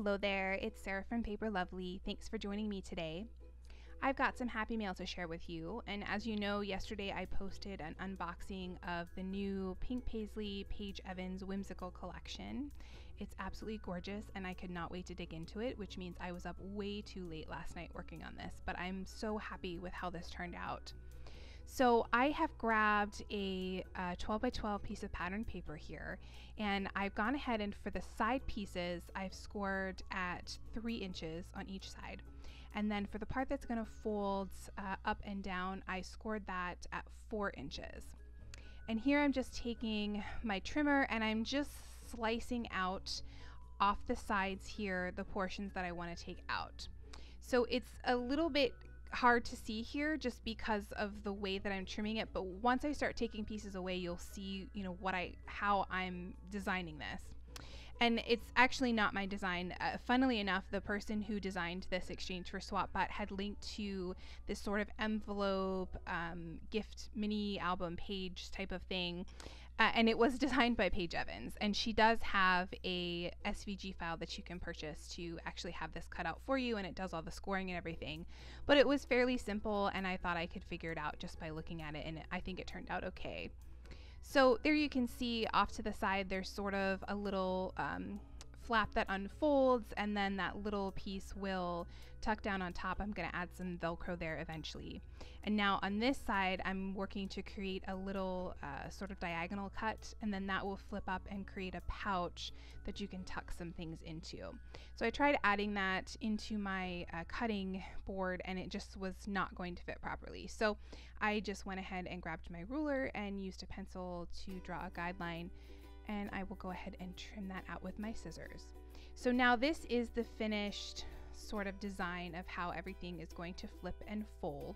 Hello there, it's Sarah from Paper Lovely. Thanks for joining me today. I've got some happy mail to share with you, and as you know, yesterday I posted an unboxing of the new Pink Paisley Paige Evans Whimsical collection. It's absolutely gorgeous and I could not wait to dig into it, which means I was up way too late last night working on this, but I'm so happy with how this turned out. So I have grabbed a 12 by 12 piece of pattern paper here, and I've gone ahead and for the side pieces I've scored at 3 inches on each side, and then for the part that's going to fold up and down, I scored that at 4 inches. And here I'm just taking my trimmer and I'm just slicing out off the sides here the portions that I want to take out. So it's a little bit hard to see here just because of the way that I'm trimming it, but once I start taking pieces away, you'll see, how I'm designing this. And it's actually not my design. Funnily enough, the person who designed this exchange for SwapBot had linked to this sort of envelope gift mini album page type of thing. And it was designed by Paige Evans, and she does have a SVG file that you can purchase to actually have this cut out for you, and it does all the scoring and everything. But it was fairly simple, and I thought I could figure it out just by looking at it, and I think it turned out okay. So there you can see off to the side there's sort of a little flap that unfolds, and then that little piece will tuck down on top. I'm going to add some Velcro there eventually. And now on this side I'm working to create a little sort of diagonal cut, and then that will flip up and create a pouch that you can tuck some things into. So I tried adding that into my cutting board, and it just was not going to fit properly. So I just went ahead and grabbed my ruler and used a pencil to draw a guideline, and I will go ahead and trim that out with my scissors. So now this is the finished sort of design of how everything is going to flip and fold.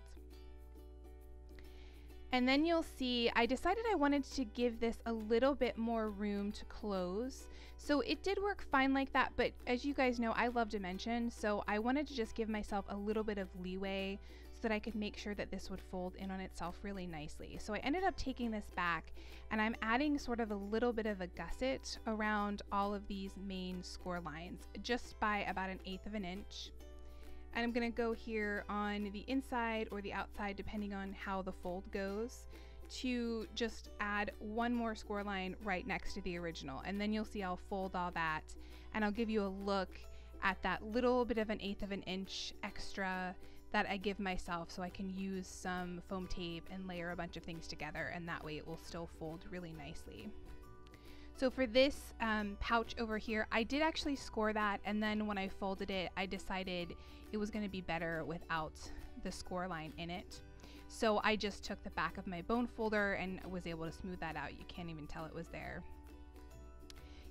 And then you'll see I decided I wanted to give this a little bit more room to close. So it did work fine like that, but as you guys know, I love dimension, so I wanted to just give myself a little bit of leeway so that I could make sure that this would fold in on itself really nicely. So I ended up taking this back, and I'm adding sort of a little bit of a gusset around all of these main score lines, just by about 1/8 of an inch. And I'm going to go here on the inside or the outside, depending on how the fold goes, to just add one more score line right next to the original. And then you'll see I'll fold all that, and I'll give you a look at that little bit of 1/8 of an inch extra that I give myself, so I can use some foam tape and layer a bunch of things together, and that way it will still fold really nicely. So for this pouch over here, I did actually score that, and then when I folded it, I decided it was going to be better without the score line in it. So I just took the back of my bone folder and was able to smooth that out. You can't even tell it was there.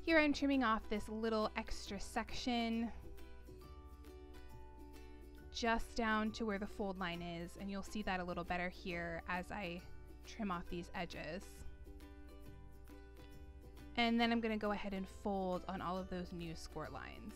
Here I'm trimming off this little extra section just down to where the fold line is, and you'll see that a little better here as I trim off these edges. And then I'm going to go ahead and fold on all of those new score lines.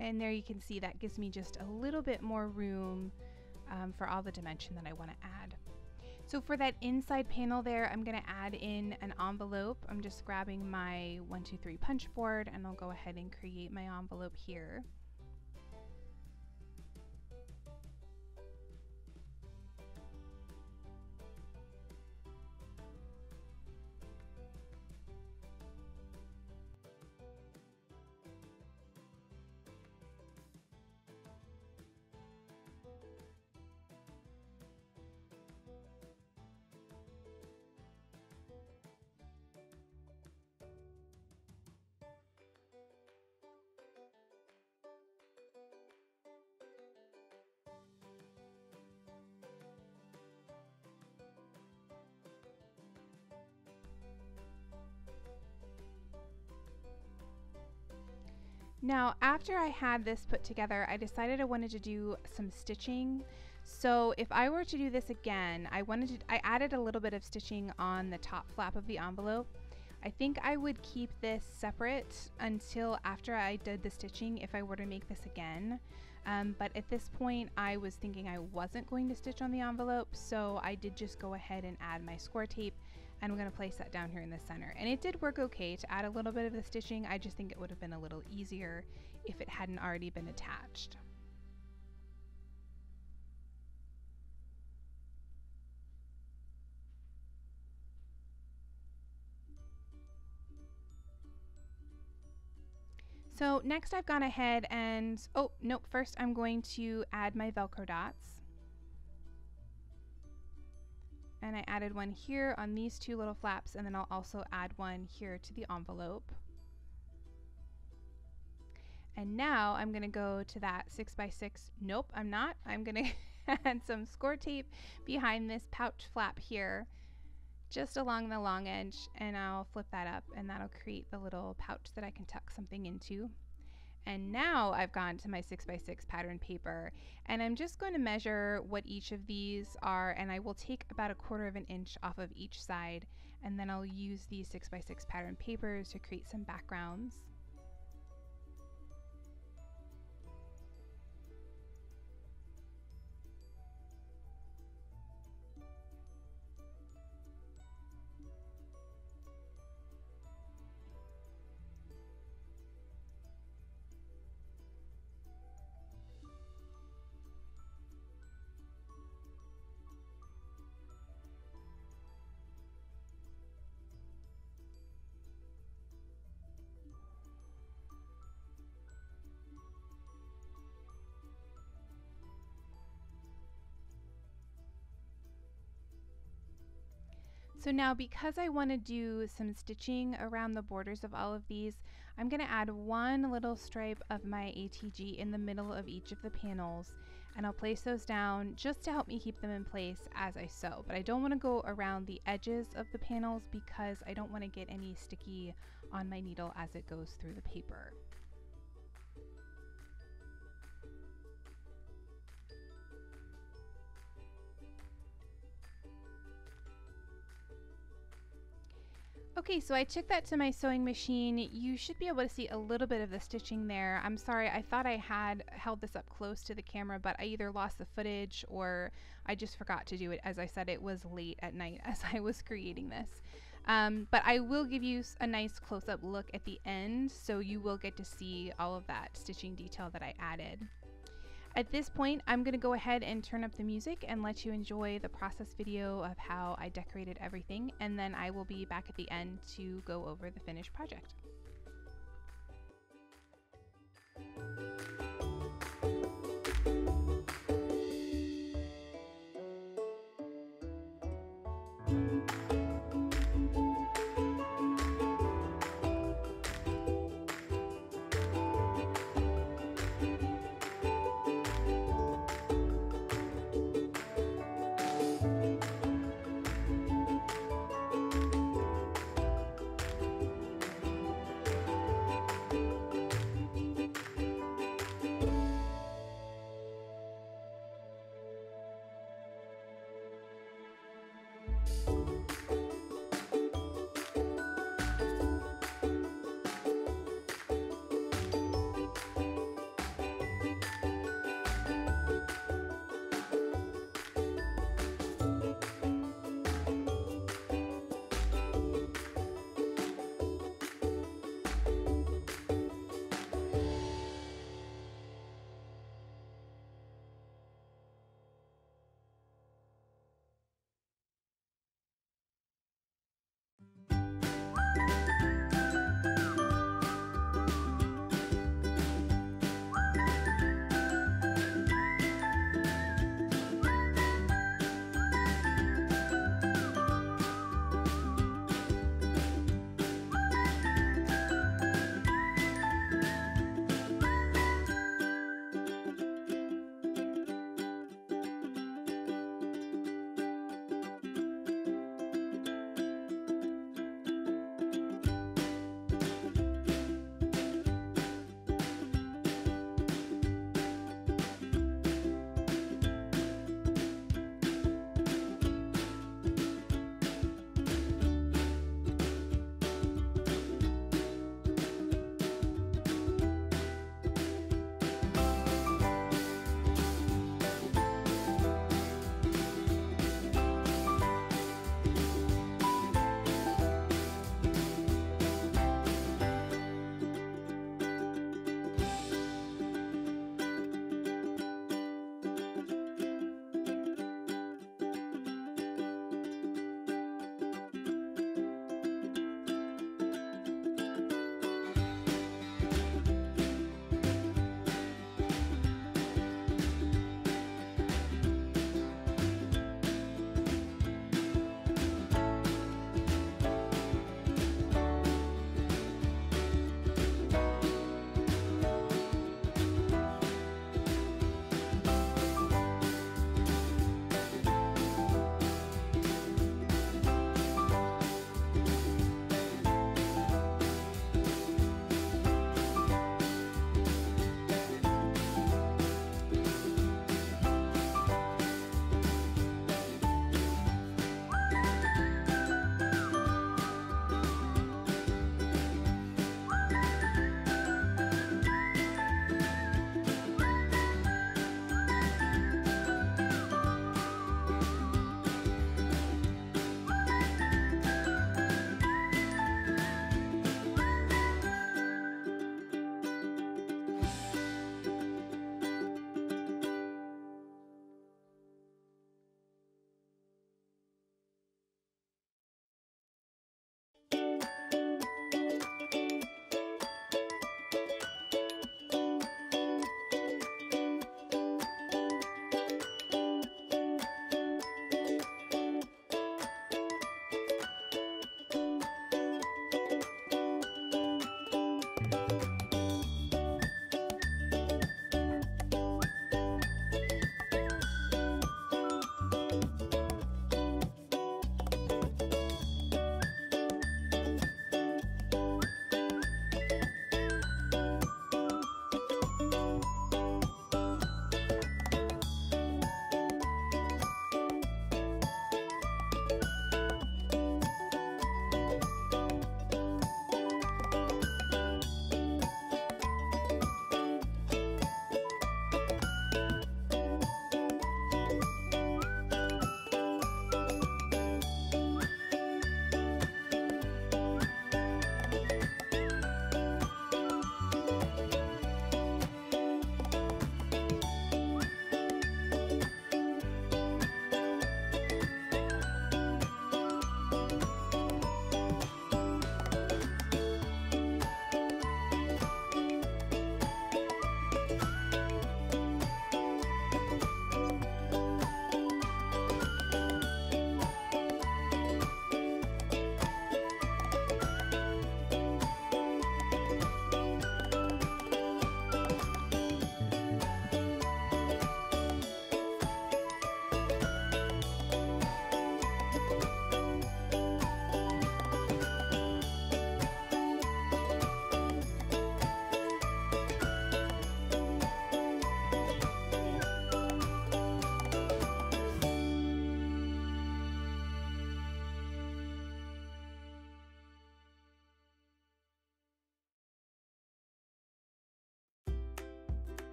And there you can see that gives me just a little bit more room for all the dimension that I want to add. So for that inside panel there, I'm going to add in an envelope. I'm just grabbing my 123 punch board, and I'll go ahead and create my envelope here. Now, after I had this put together, I decided I wanted to do some stitching. So if I were to do this again, I added a little bit of stitching on the top flap of the envelope. I think I would keep this separate until after I did the stitching if I were to make this again. But at this point I was thinking I wasn't going to stitch on the envelope, so I did just go ahead and add my Scor-Tape, and I'm going to place that down here in the center. And it did work okay to add a little bit of the stitching. I just think it would have been a little easier if it hadn't already been attached. So next I've gone ahead and, oh nope, first I'm going to add my Velcro dots. And I added one here on these two little flaps, and then I'll also add one here to the envelope. And now I'm gonna go to that 6x6, nope I'm not, I'm gonna add some Scor-Tape behind this pouch flap here, just along the long edge, and I'll flip that up and that'll create the little pouch that I can tuck something into. And now I've gone to my 6x6 pattern paper, and I'm just going to measure what each of these are, and I will take about 1/4 of an inch off of each side, and then I'll use these 6x6 pattern papers to create some backgrounds. So now, because I want to do some stitching around the borders of all of these, I'm going to add one little stripe of my ATG in the middle of each of the panels, and I'll place those down just to help me keep them in place as I sew. But I don't want to go around the edges of the panels because I don't want to get any sticky on my needle as it goes through the paper. Okay, so I took that to my sewing machine. You should be able to see a little bit of the stitching there. I'm sorry, I thought I had held this up close to the camera, but I either lost the footage or I just forgot to do it. As I said, it was late at night as I was creating this. But I will give you a nice close-up look at the end, so you will get to see all of that stitching detail that I added. At this point, I'm going to go ahead and turn up the music and let you enjoy the process video of how I decorated everything, and then I will be back at the end to go over the finished project.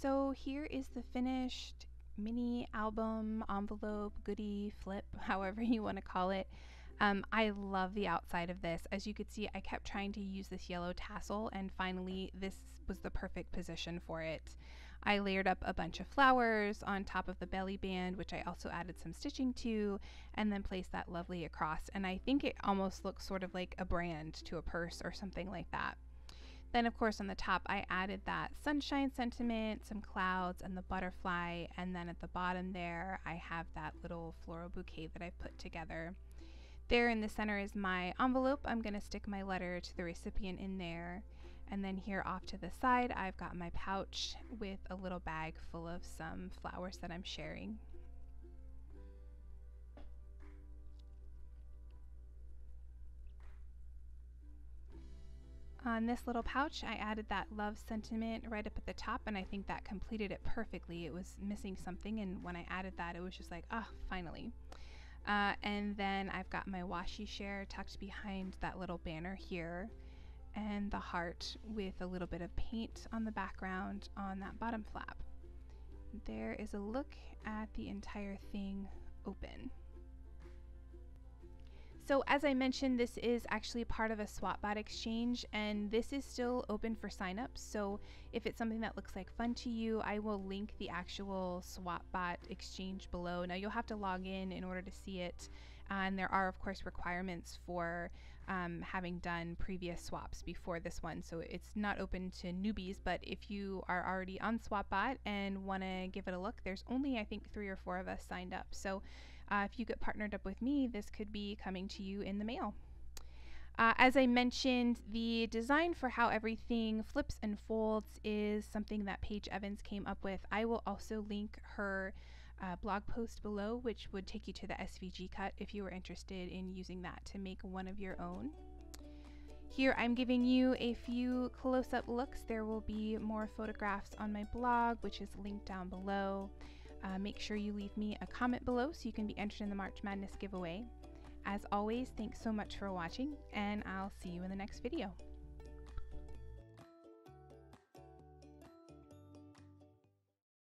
So here is the finished mini album, envelope, goodie, flip, however you want to call it. I love the outside of this. As you could see, I kept trying to use this yellow tassel, and finally this was the perfect position for it. I layered up a bunch of flowers on top of the belly band, which I also added some stitching to, and then placed that lovely across. And I think it almost looks sort of like a brand to a purse or something like that. Then of course on the top I added that sunshine sentiment, some clouds, and the butterfly, and then at the bottom there I have that little floral bouquet that I've put together. There in the center is my envelope. I'm going to stick my letter to the recipient in there. And then here off to the side I've got my pouch with a little bag full of some flowers that I'm sharing. On this little pouch I added that love sentiment right up at the top, and I think that completed it perfectly. It was missing something, and when I added that it was just like, ah, finally. And then I've got my washi share tucked behind that little banner here, and the heart with a little bit of paint on the background on that bottom flap. There is a look at the entire thing open. So as I mentioned, this is actually part of a SwapBot exchange, and this is still open for signups. So if it's something that looks like fun to you, I will link the actual SwapBot exchange below. Now you'll have to log in order to see it, and there are of course requirements for having done previous swaps before this one. So it's not open to newbies, but if you are already on SwapBot and want to give it a look, there's only I think 3 or 4 of us signed up. So if you get partnered up with me, this could be coming to you in the mail. As I mentioned, the design for how everything flips and folds is something that Paige Evans came up with. I will also link her blog post below, which would take you to the SVG cut if you were interested in using that to make one of your own. Here I'm giving you a few close-up looks. There will be more photographs on my blog, which is linked down below. Make sure you leave me a comment below so you can be entered in the March Madness giveaway. As always, thanks so much for watching, and I'll see you in the next video.